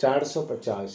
450,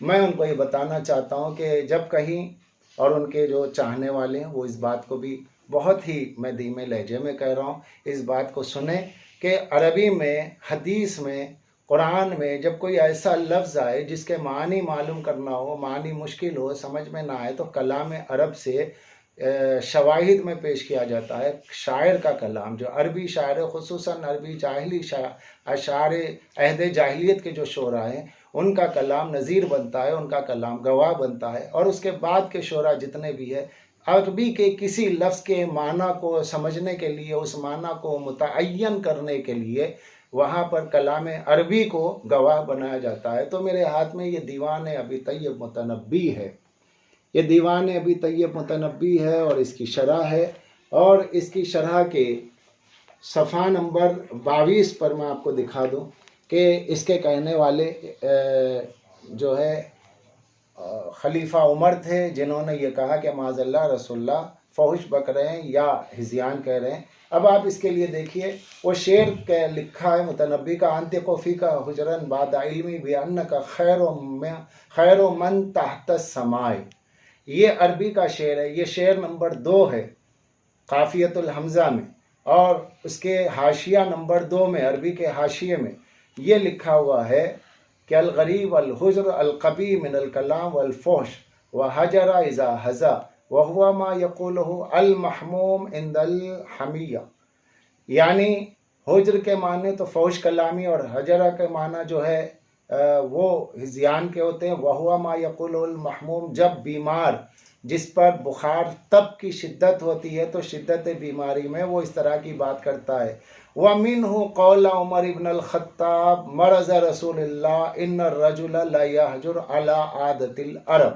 میں ان کو یہ بتانا چاہتا ہوں کہ جب کہیں، اور ان کے جو چاہنے والے ہیں وہ اس بات کو بھی بہت ہی میں دھیمے لہجے میں کہہ رہا ہوں، اس بات کو سنیں کہ عربی میں، حدیث میں، قرآن میں جب کوئی ایسا لفظ آئے جس کے معنی معلوم کرنا ہو، معنی مشکل ہو، سمجھ میں نہ آئے، تو کلام عرب سے شواہد میں پیش کیا جاتا ہے۔ شاعر کا کلام، جو عربی شاعر، خصوصاً عربی جاہلی اشعار عہد جاہلیت کے جو شعراء ہیں، ان کا کلام نظیر بنتا ہے، ان کا کلام گواہ بنتا ہے۔ اور اس کے بعد کے شعراء جتنے بھی ہیں، عربی کے کسی لفظ کے معنی کو سمجھنے کے لیے، اس معنی کو متعین کرنے کے لیے وہاں پر کلام عربی کو گواہ بنایا جاتا ہے۔ تو میرے ہاتھ میں یہ دیوان ابی طیب متنبی ہے، یہ دیوان ابی طیب متنبی ہے، اور اس کی شرح ہے، اور اس کی شرح کے صفحہ نمبر 22 پر میں آپ کو دکھا دوں کہ اس کے کہنے والے جو ہے خلیفہ عمر تھے، جنہوں نے یہ کہا کہ معاذ اللہ رسول اللہ فحش بک رہے ہیں یا ہذیان کہہ رہے ہیں۔ اب آپ اس کے لیے دیکھیے، وہ شعر کے لکھا ہے متنبی کا، انطق فیک حجرن بعد علمی بانک خیر من تحت السماء، یہ عربی کا شعر ہے، یہ شعر نمبر 2 ہے قافیۃ الحمزہ میں، اور اس کے حاشیہ نمبر 2 میں، عربی کے حاشیے میں یہ لکھا ہوا ہے کہ الغریب الحجر القبی من الکلام والفحش وحجر اذا حزا وہو ما یقولہ المحموم عند الحمیہ، یعنی حجر کے معنی تو فحش کلامی، اور حجرہ کے معنی جو ہے وہ ہذیان کے ہوتے ہیں۔ وہو ما یقولہ المحموم، جب بیمار جس پر بخار تب کی شدت ہوتی ہے تو شدت بیماری میں وہ اس طرح کی بات کرتا ہے۔ وَمِنْهُ قَوْلَ عمر ابن الخطاب مرض رسول اللہ ان الرجل لا يحجر على عادة العرب،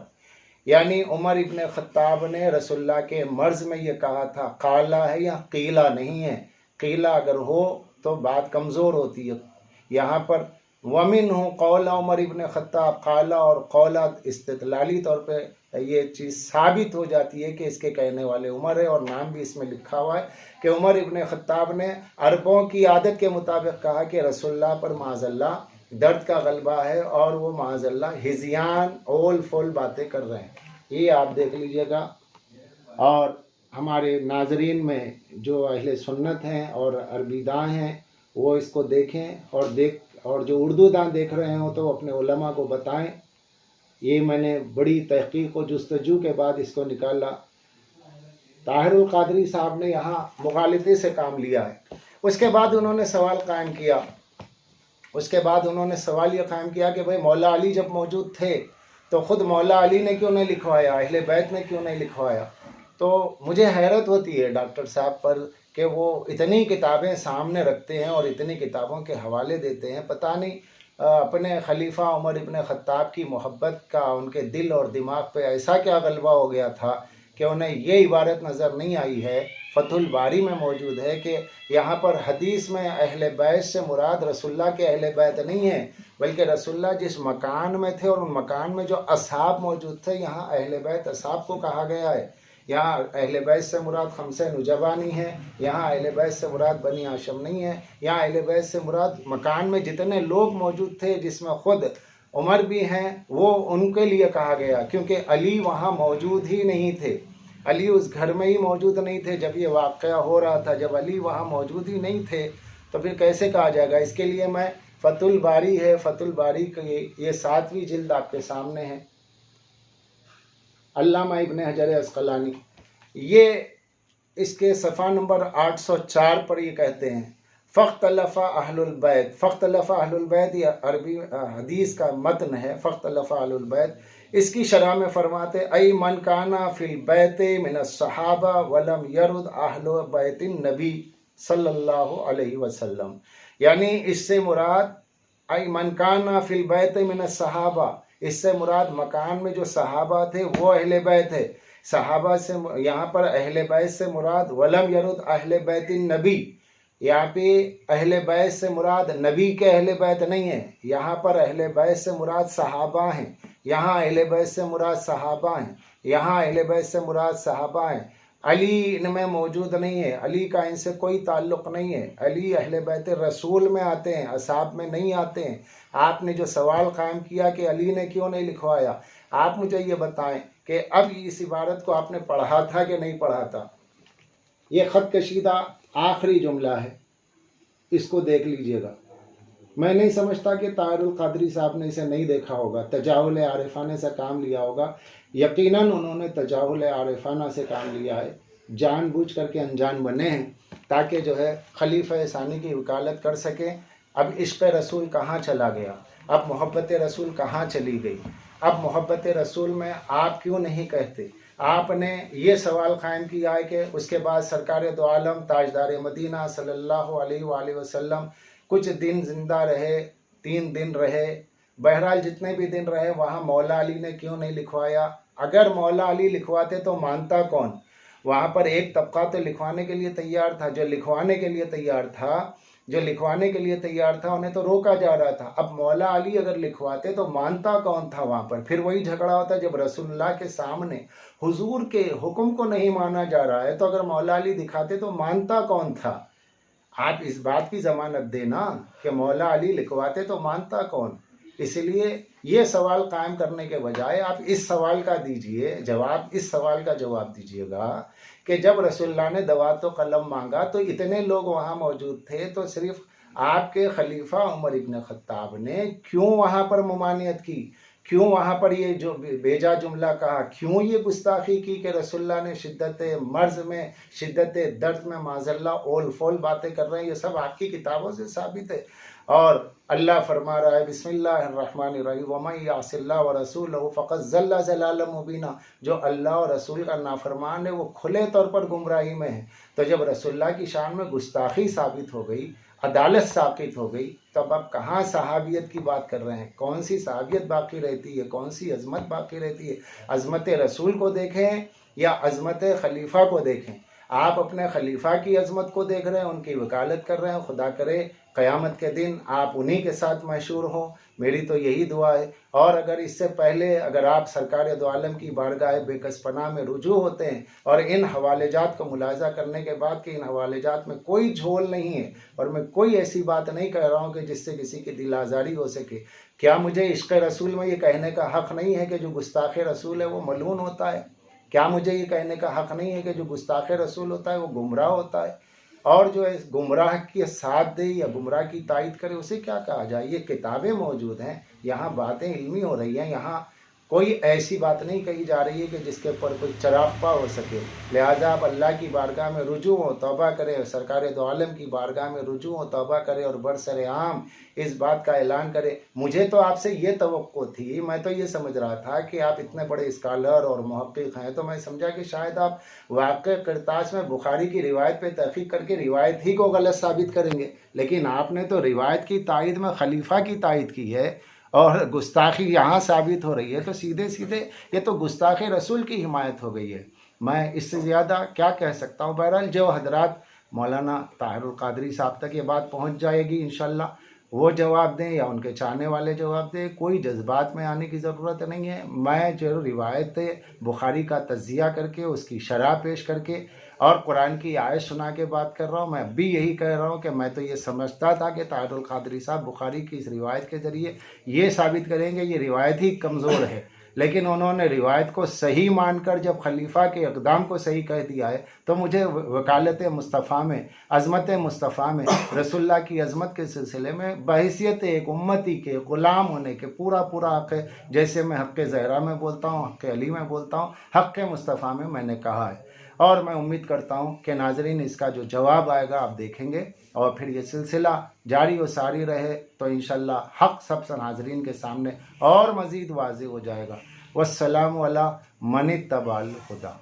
یعنی عمر ابن خطاب نے رسول اللہ کے مرض میں یہ کہا تھا، قالا ہے یا قیلا نہیں ہے، قیلا اگر ہو تو بات کمزور ہوتی ہے، یہاں پر وَمِنْهُ قَوْلَ عمر ابن خطاب، قالا اور قولا استدلالی طور پہ یہ چیز ثابت ہو جاتی ہے کہ اس کے کہنے والے عمر ہے، اور نام بھی اس میں لکھا ہوا ہے کہ عمر ابن خطاب نے عربوں کی عادت کے مطابق کہا کہ رسول اللہ پر معاذ اللہ درد کا غلبہ ہے، اور وہ معاذ اللہ ہذیان اول فول باتیں کر رہے ہیں۔ یہ آپ دیکھ لیجئے گا، اور ہمارے ناظرین میں جو اہل سنت ہیں اور عربی داں ہیں وہ اس کو دیکھیں، اور جو اردو داں دیکھ رہے ہوں تو اپنے علماء کو بتائیں۔ یہ میں نے بڑی تحقیق و جستجو کے بعد اس کو نکالا۔ طاہر القادری صاحب نے یہاں مغالطے سے کام لیا ہے۔ اس کے بعد انہوں نے سوال قائم کیا، یہ قائم کیا کہ بھئی مولا علی جب موجود تھے تو خود مولا علی نے کیوں نہیں لکھوایا، اہل بیت نے کیوں نہیں لکھوایا؟ تو مجھے حیرت ہوتی ہے ڈاکٹر صاحب پر کہ وہ اتنی کتابیں سامنے رکھتے ہیں اور اتنی کتابوں کے حوالے دیتے ہیں، پتہ نہیں اپنے خلیفہ عمر ابن خطاب کی محبت کا ان کے دل اور دماغ پہ ایسا کیا غلبہ ہو گیا تھا کہ انہیں یہ عبارت نظر نہیں آئی ہے، فتح الباری میں موجود ہے کہ یہاں پر حدیث میں اہل بیت سے مراد رسول اللہ کے اہل بیت نہیں ہے، بلکہ رسول اللہ جس مکان میں تھے اور ان مکان میں جو اصحاب موجود تھے، یہاں اہل بیت اصحاب کو کہا گیا ہے۔ یہاں اہل بیت سے مراد خمسہ نجبہ نہیں ہے، یہاں اہل بیت سے مراد بنی ہاشم نہیں ہے، یہاں اہل بیت سے مراد مکان میں جتنے لوگ موجود تھے جس میں خود عمر بھی ہیں، وہ ان کے لیے کہا گیا، کیونکہ علی وہاں موجود ہی نہیں تھے، علی اس گھر میں ہی موجود نہیں تھے جب یہ واقعہ ہو رہا تھا۔ جب علی وہاں موجود ہی نہیں تھے تو پھر کیسے کہا جائے گا؟ اس کے لیے میں فتح الباری ہے، فتح الباری کی یہ 7ویں جلد آپ کے سامنے ہے، علامہ ابن حجر عسقلانی، یہ اس کے صفحہ نمبر 804 پر یہ کہتے ہیں فاختلف اہل البیت، فاختلف اہل البیت یہ عربی حدیث کا متن ہے، فاختلف اہل البیت، اس کی شرح میں فرماتے ای من کانا فی البیت من الصحابہ ولم یرد اہل بیت النبی صلی اللہ علیہ وسلم، یعنی اس سے مراد ای من کانا فی البیت من الصحابہ، اس سے مراد مکان میں جو صحابہ تھے وہ اہل بیت ہے۔ صحابہ سے یہاں پر اہل بیت سے مراد ولم یرد اہل بیت النبی، یہاں پہ اہل بیت سے مراد نبی کے اہل بیت نہیں ہے، یہاں پر اہل بیت سے مراد صحابہ ہیں، یہاں اہل بیت سے مراد صحابہ ہیں، یہاں اہل بیت سے مراد صحابہ ہیں۔ علی ان میں موجود نہیں ہے، علی کا ان سے کوئی تعلق نہیں ہے، علی اہل بیت رسول میں آتے ہیں، اصحاب میں نہیں آتے ہیں۔ آپ نے جو سوال قائم کیا کہ علی نے کیوں نہیں لکھوایا، آپ مجھے یہ بتائیں کہ اب اس عبارت کو آپ نے پڑھا تھا کہ نہیں پڑھا تھا؟ یہ خط کشیدہ آخری جملہ ہے، اس کو دیکھ لیجئے گا۔ میں نہیں سمجھتا کہ طاہر القادری صاحب نے اسے نہیں دیکھا ہوگا، تجاہل عارفانہ سے کام لیا ہوگا۔ یقیناً انہوں نے تجاہل عارفانہ سے کام لیا ہے، جان بوجھ کر کے انجان بنے ہیں تاکہ جو ہے خلیفہ ثانی کی وکالت کر سکیں۔ اب عشق رسول کہاں چلا گیا؟ اب محبت رسول کہاں چلی گئی؟ اب محبت رسول میں آپ کیوں نہیں کہتے؟ آپ نے یہ سوال قائم کیا ہے کہ اس کے بعد سرکار دو عالم تاجدار مدینہ صلی اللہ علیہ وآلہ وسلم کچھ دن زندہ رہے، 3 دن رہے، بہرحال جتنے بھی دن رہے، وہاں مولا علی نے کیوں نہیں لکھوایا؟ اگر مولا علی لکھواتے تو مانتا کون؟ وہاں پر ایک طبقہ تو لکھوانے کے لیے تیار تھا، جو لکھوانے کے لیے تیار تھا انہیں تو روکا جا رہا تھا۔ اب مولا علی اگر لکھواتے تو مانتا کون تھا وہاں پر؟ پھر وہی جھگڑا ہوتا، جب رسول اللہ کے سامنے حضور کے حکم کو نہیں مانا جا رہا ہے تو اگر مولا علی دکھاتے تو مانتا کون تھا؟ آپ اس بات کی ضمانت دینا کہ مولا علی لکھواتے تو مانتا کون؟ اس لیے یہ سوال قائم کرنے کے بجائے آپ اس سوال کا جواب دیجئے گا کہ جب رسول اللہ نے دوات و قلم مانگا تو اتنے لوگ وہاں موجود تھے، تو صرف آپ کے خلیفہ عمر ابن خطاب نے کیوں وہاں پر ممانعت کی؟ کیوں وہاں پر یہ جو بیجا جملہ کہا؟ کیوں یہ گستاخی کی کہ رسول اللہ نے شدت مرض میں، شدت درد میں معاذ اللہ اول فول باتیں کر رہے ہیں؟ یہ سب آپ کی کتابوں سے ثابت ہے۔ اور اللہ فرما رہا ہے بسم اللہ الرحمن الرحیم وَمَن يَعْصِ اللَّهَ وَرَسُولَهُ فَقَدْ ضَلَّ ضَلَالًا مُبِينًا۔ جو اللہ اور رسول کا نافرمان ہے وہ کھلے طور پر گمراہی میں ہے۔ تو جب رسول اللہ کی شان میں گستاخی ثابت ہو گئی، عدالت ثابت ہو گئی، تب اب کہاں صحابیت کی بات کر رہے ہیں؟ کون سی صحابیت باقی رہتی ہے؟ کون سی عظمت باقی رہتی ہے؟ عظمت رسول کو دیکھیں یا عظمت خلیفہ کو دیکھیں؟ آپ اپنے خلیفہ کی عظمت کو دیکھ رہے ہیں، ان کی وکالت کر رہے ہیں۔ خدا کرے قیامت کے دن آپ انہی کے ساتھ محشور ہوں، میری تو یہی دعا ہے۔ اور اگر اس سے پہلے اگر آپ سرکار دو عالم کی بارگاہ بے کس پناہ میں رجوع ہوتے ہیں اور ان حوالے جات کو ملاحظہ کرنے کے بعد کہ ان حوالے جات میں کوئی جھول نہیں ہے اور میں کوئی ایسی بات نہیں کہہ رہا ہوں کہ جس سے کسی کی دل آزاری ہو سکے، کیا مجھے عشق رسول میں یہ کہنے کا حق نہیں ہے کہ جو گستاخ رسول ہے وہ ملعون ہوتا ہے؟ کیا مجھے یہ کہنے کا حق نہیں ہے کہ جو گستاخ رسول ہوتا ہے وہ گمراہ ہوتا ہے؟ اور جو ہے گمراہ کی ساتھ دے یا گمراہ کی تائید کرے اسے کیا کہا جائے؟ یہ کتابیں موجود ہیں، یہاں باتیں علمی ہو رہی ہیں، یہاں کوئی ایسی بات نہیں کہی جا رہی ہے کہ جس کے اوپر کوئی چراغپا ہو سکے۔ لہٰذا آپ اللہ کی بارگاہ میں رجوع ہو، توبہ کرے، اور سرکار دو عالم کی بارگاہ میں رجوع ہو، توبہ کرے اور برسر عام اس بات کا اعلان کرے۔ مجھے تو آپ سے یہ توقع تھی، میں تو یہ سمجھ رہا تھا کہ آپ اتنے بڑے اسکالر اور محقق ہیں، تو میں سمجھا کہ شاید آپ واقع کرتاس میں بخاری کی روایت پہ تحقیق کر کے روایت ہی کو غلط ثابت کریں گے، لیکن آپ نے تو روایت کی تائید میں خلیفہ کی تائید کی ہے اور گستاخی یہاں ثابت ہو رہی ہے، تو سیدھے سیدھے یہ تو گستاخ رسول کی حمایت ہو گئی ہے۔ میں اس سے زیادہ کیا کہہ سکتا ہوں؟ بہرحال جو حضرات مولانا طاہر القادری صاحب تک یہ بات پہنچ جائے گی انشاءاللہ، وہ جواب دیں یا ان کے چاہنے والے جواب دیں، کوئی جذبات میں آنے کی ضرورت نہیں ہے۔ میں جو روایت بخاری کا تجزیہ کر کے اس کی شرح پیش کر کے اور قرآن کی آیت سنا کے بات کر رہا ہوں۔ میں اب بھی یہی کہہ رہا ہوں کہ میں تو یہ سمجھتا تھا کہ طاہر القادری صاحب بخاری کی اس روایت کے ذریعے یہ ثابت کریں گے یہ روایت ہی کمزور ہے، لیکن انہوں نے روایت کو صحیح مان کر جب خلیفہ کے اقدام کو صحیح کہہ دیا ہے تو مجھے وکالت مصطفیٰ میں، عظمت مصطفیٰ میں، رسول اللہ کی عظمت کے سلسلے میں بحیثیت ایک امتی کے غلام ہونے کے پورا حق ہے۔ جیسے میں حق زہرا میں بولتا ہوں، حق علی میں بولتا ہوں، حق مصطفیٰ میں نے کہا ہے۔ اور میں امید کرتا ہوں کہ ناظرین اس کا جو جواب آئے گا آپ دیکھیں گے، اور پھر یہ سلسلہ جاری و ساری رہے تو انشاءاللہ حق سب ناظرین کے سامنے اور مزید واضح ہو جائے گا۔ والسلام علی من اتبع الہدی۔